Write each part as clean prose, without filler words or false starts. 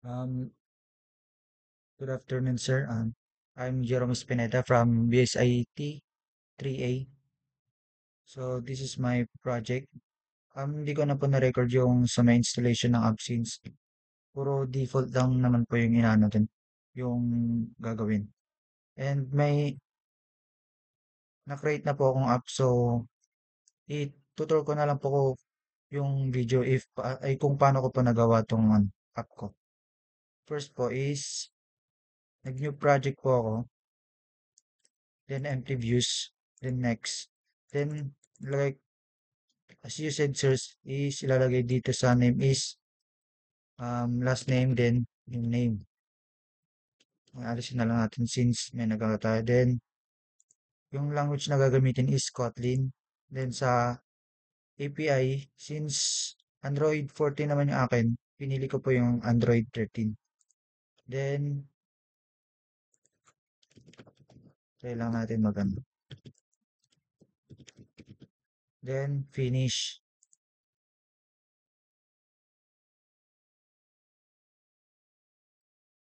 Um, Good afternoon, sir. I'm Jerome Spinetta from BSIT 3A. So, this is my project. Hindi ko na po na-record yung sa may installation ng app since puro default lang naman po yung inaano din, yung gagawin. And may na-create na po akong app. So, i-tutor ko na lang po ko yung video ay kung paano ko po nagawa tong app ko. First po is, nag-new project po ako. Then empty views, then next. Then like as you said sir is ilalagay dito sa name is last name then yung name. Alisin na lang natin since may nagawa tayo. Then yung language na gagamitin is Kotlin. Then sa API since Android 14 naman yung akin, pinili ko po yung Android 13. Then try lang natin magano. Then finish.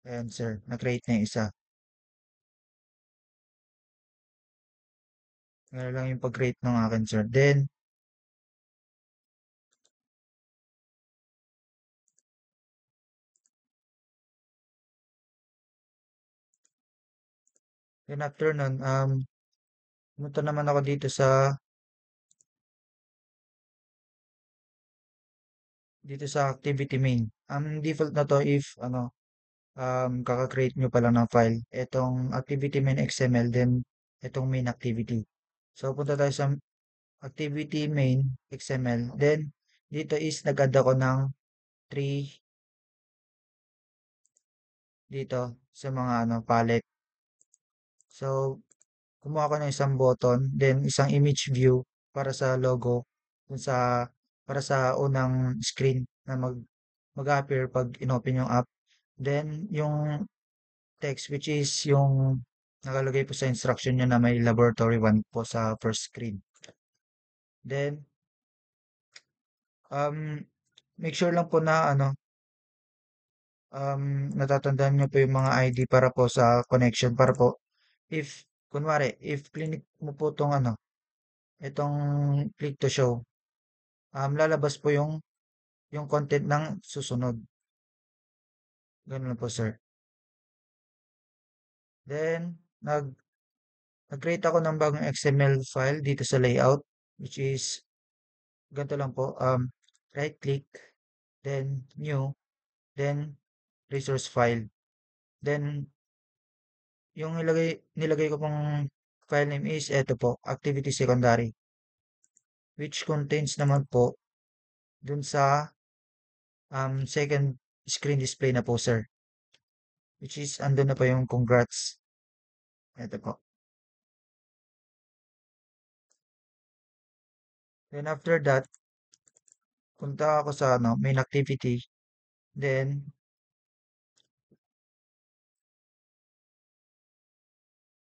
Ayan sir, na-create na yung isa. Ngayon lang yung pag-create ng akin sir. Then after nun, pumunta naman ako dito sa activity main. Ang default na to if kaka-create nyo pa lang ng file. Itong activity main XML, then itong main activity. So, punta tayo sa activity main XML. Then, dito is nag-add ako ng 3 dito sa mga palette. So, kumuha ko ng isang button, then isang image view para sa logo, dun sa, para sa unang screen na mag-appear pag inopen yung app. Then, yung text which is yung nakalagay po sa instruction niya na may laboratory 1 po sa first screen. Then, um, make sure lang po na natatandaan niyo po yung mga ID para po sa connection para po if kunwari if clinic mo po tong itong click to show, lalabas po yung content ng susunod. Ganun lang po, sir. Then, nag-create ako ng bagong XML file dito sa layout, which is, ganito lang po, right click, then new, then resource file. Then, yung nilagay ko pong file name is, eto po, activity secondary, which contains naman po dun sa second screen display na po, sir. Which is, andun na pa yung congrats. Eto po. Then after that, punta ako sa main activity. Then,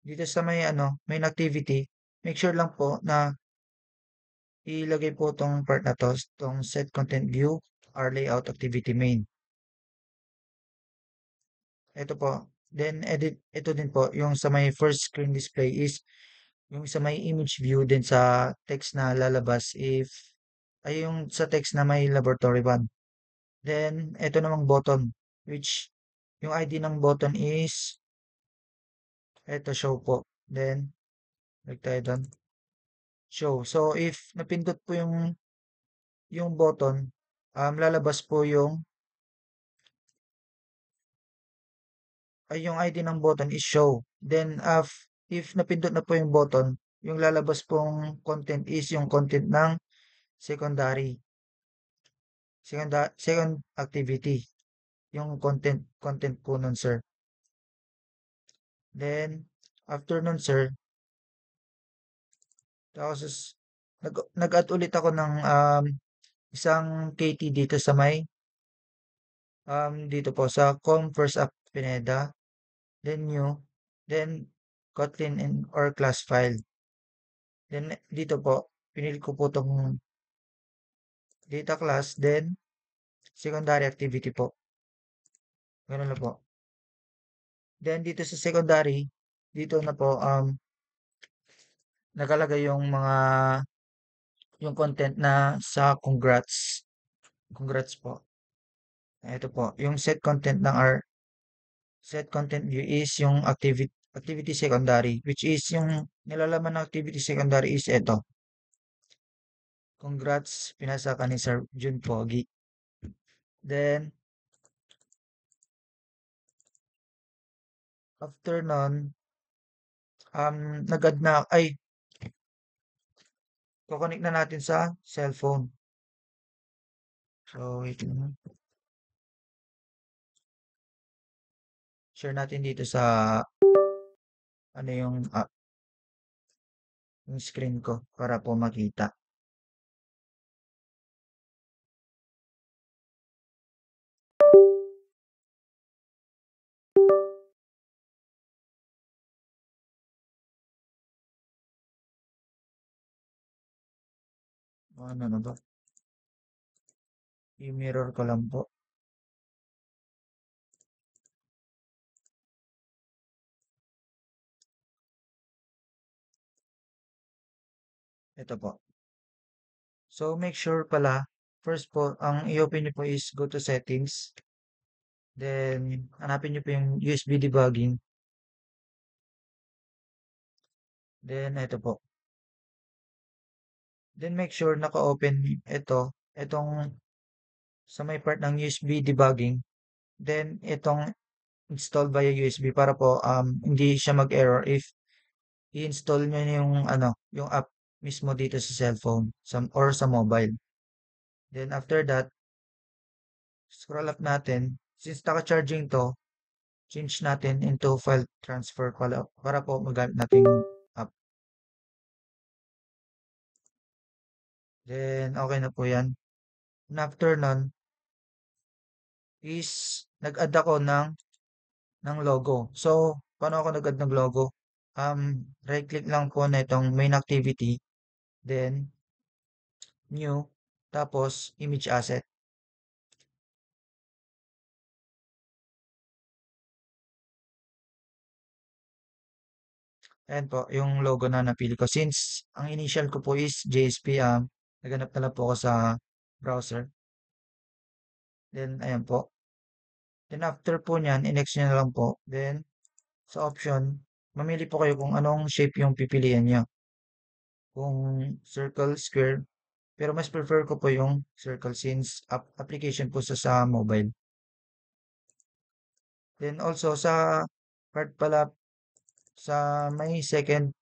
dito sa may main activity, make sure lang po na ilagay po tong part na to, tong set content view, our layout activity main. Ito po. Then, edit, ito din po, yung sa may first screen display is, yung sa may image view din sa text na lalabas ay yung sa text na may laboratory 1. Then, ito namang button, which, yung ID ng button is, ito show po. Then, click tayo doon. Show. So, if napindot po yung button, lalabas po yung ID ng button is show. Then, if napindot na po yung button, yung lalabas pong content is yung content ng secondary. Second activity. Yung content po nun, sir. Then, after nun, sir, tapos nag-add ulit ako ng isang KT dito sa may dito po sa com first app Pineda, then new, then Kotlin and or class file. Then dito po, pinili ko po tong data class, then secondary activity po. Ganun na po. Then dito sa secondary, dito na po nakalagay yung content na sa congrats. Congrats po. Ito po, yung set content view is yung activity secondary, which is yung nilalaman ng activity secondary is ito. Congrats, pinasa ka ni Sir Jun Pogi. Then, after nun, nag-add na, ay, kukonek na natin sa cellphone. So, wait lang. Share natin dito sa, ano yung screen ko para po makita. Ano na ba? I-mirror ko lang po. Ito po. So, make sure pala, first po, ang i-open nyo po is go to settings. Then, hanapin nyo po yung USB debugging. Then, ito po. Then, make sure naka-open itong sa may part ng USB debugging. Then, itong install via USB para po hindi siya mag-error if i-install nyo yung app mismo dito sa cellphone or sa mobile. Then, after that, scroll up natin. Since naka-charging to, change natin into file transfer para po magamit natin yung app. Then, okay na po yan. And after nun, is nag-add ako ng logo. So, paano ako nag-add ng logo? Right-click lang po na itong main activity, then new, tapos image asset. Ayan po, yung logo na napili ko. Since ang initial ko po is JSP, naganap na lang po ako sa browser. Then, ayan po. Then, after po nyan, i-next nyo na lang po. Then, sa option, mamili po kayo kung anong shape yung pipiliin nyo. Kung circle, square. Pero mas prefer ko po yung circle since application po sa mobile. Then, also, sa part pala, sa may second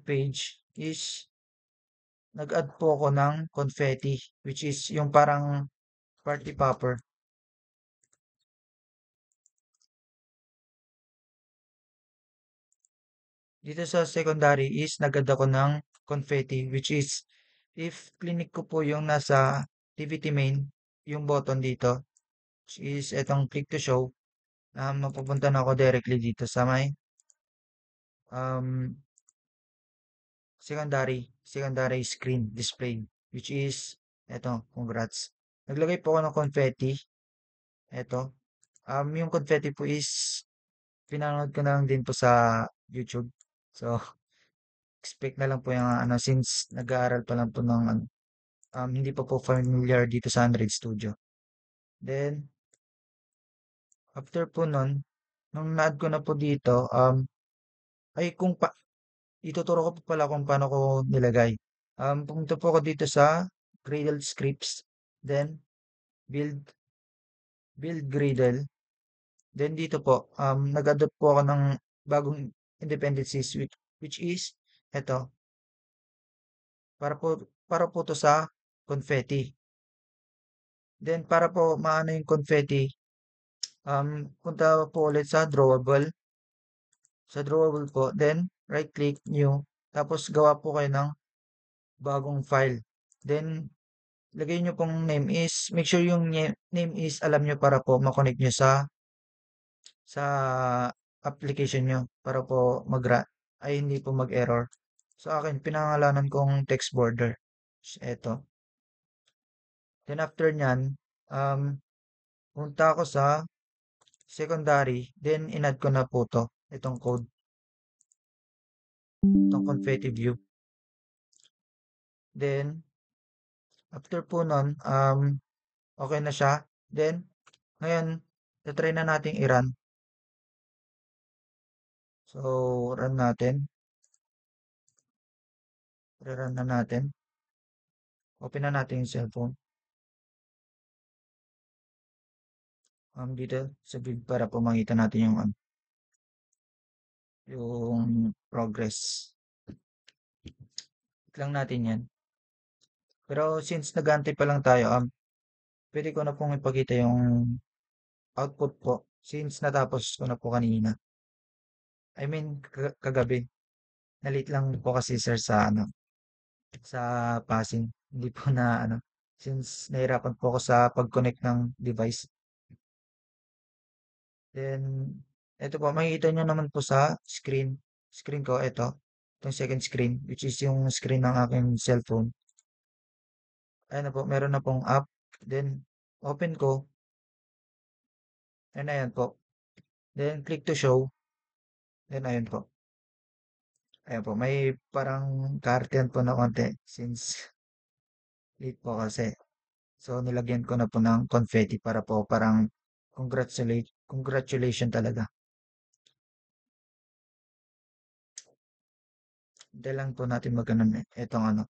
page is nag-add po ako ng confetti, which is yung parang party popper. Dito sa secondary is nag-add ako ng confetti, which is if clinic ko po yung nasa activity main, yung button dito, which is itong click to show, mapupunta na ako directly dito sa may um, secondary screen display, which is eto, congrats. Naglagay po ako ng confetti. Eto. Yung confetti po is pinanood ko na lang din po sa YouTube. So, expect na lang po yung since nag-aaral pa lang po ng hindi pa po familiar dito sa Android Studio. Then, after po nun, nung na-add ko na po dito, ay ituturo ko po pala kung paano ko nilagay. Pumunta po ako dito sa Gradle Scripts, then build, build Gradle. Then dito po, nag-adopt po ako ng bagong dependencies which is eto, para po to sa confetti. Then para po maano yung confetti, punta po ulit sa drawable po, then right click new, tapos gawa po kayo ng bagong file. Then lagay nyo pong name is, make sure yung name is alam nyo para po makonect nyo sa application nyo para po ay hindi po mag-error. Sa akin, pinangalanan kong text border. Ito. Then after nyan, punta ako sa secondary, then inad ko na po to, itong code, itong confetti view. Then, after po nun, okay na siya. Then, ngayon, try na nating i-run. So, run natin. Rerun na natin. Open na natin yung cellphone. Dito sa build para po makita natin yung, yung progress. Click lang natin yan. Pero since nag-aantay pa lang tayo, pwede ko na pong ipakita yung output po since natapos ko na po kanina. I mean, kagabi. Nalit lang po kasi sir sa sa passing. Hindi po na since nahirapan po ako sa pag-connect ng device. Then, ito po, makikita nyo naman po sa screen ko, ito, itong second screen, which is yung screen ng aking cellphone. Ayan na po, meron na pong app. Then, open ko, and ayan po. Then, click to show. Then, ayun po. Ayan po, may parang karten po na konti since late po kasi. So, nilagyan ko na po ng confetti para po parang congratulation talaga. Hindi lang po natin magkanon itong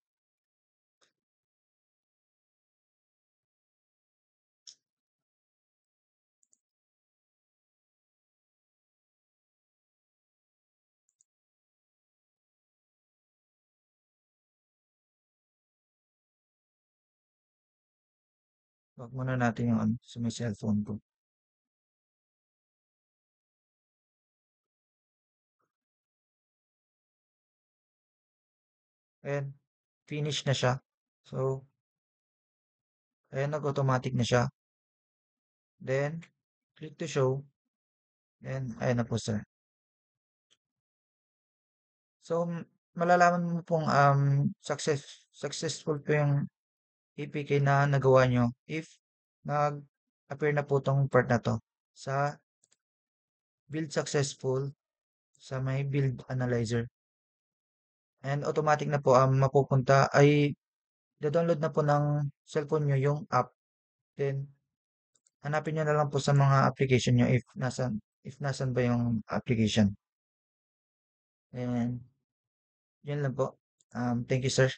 wag muna natin yung sa may cellphone ko. Ayan, finish na siya. So, ayan, nag-automatic na siya. Then, click to show. Then, ayan na po sir. So, malalaman mo pong successful po yung APK na nagawa nyo if nag-appear na po tong part na to sa build successful sa may build analyzer. And automatic na po mapupunta ay download na po ng cellphone nyo yung app. Then, hanapin nyo na lang po sa mga application nyo if nasan ba yung application. And, yun lang po. Thank you, sir.